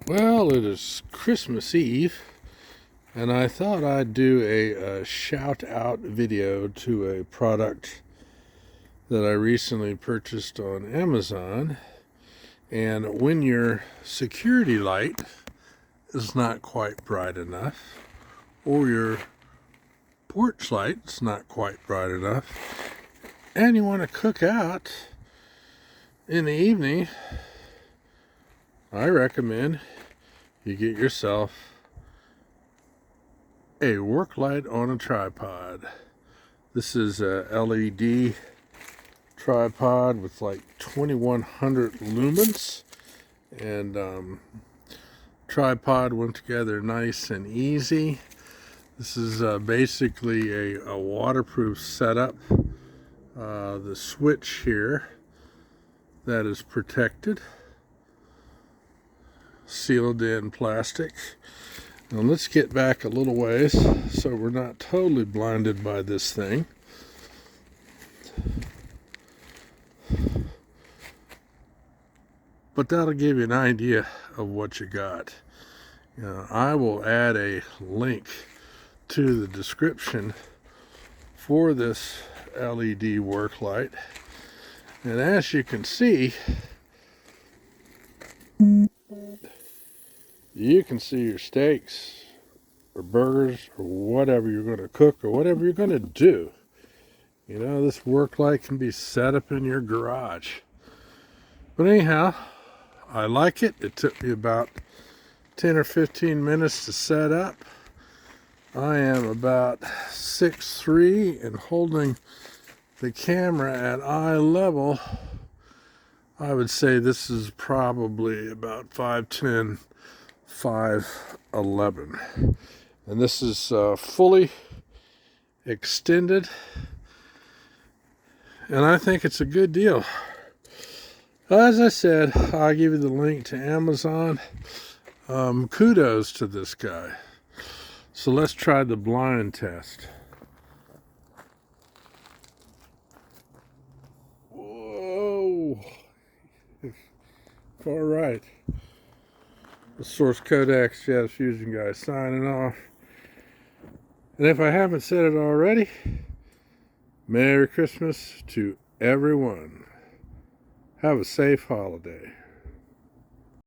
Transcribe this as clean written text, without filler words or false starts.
Well, it is Christmas Eve, and I thought I'd do a shout out video to a product that I recently purchased on Amazon. And when your security light is not quite bright enough, or your porch light's not quite bright enough, and you want to cook out in the evening, I recommend you get yourself a work light on a tripod. This is a LED tripod with like 2100 lumens, and tripod went together nice and easy. This is basically a waterproof setup. The switch here that is protected, sealed in plastic. Now let's get back a little ways so we're not totally blinded by this thing. But that'll give you an idea of what you got. I will add a link to the description for this LED work light. And as you can see, you can see your steaks or burgers or whatever you're going to cook or whatever you're going to do. This work light can be set up in your garage. But anyhow, I like it. It took me about 10 or 15 minutes to set up. I am about 6'3" and holding the camera at eye level. I would say this is probably about 5'10", 5'11". And this is fully extended. And I think it's a good deal. As I said, I'll give you the link to Amazon. Kudos to this guy. So let's try the blind test. Whoa. Far right. The Source Codex Jazz Fusion guy signing off. And if I haven't said it already, Merry Christmas to everyone. Have a safe holiday.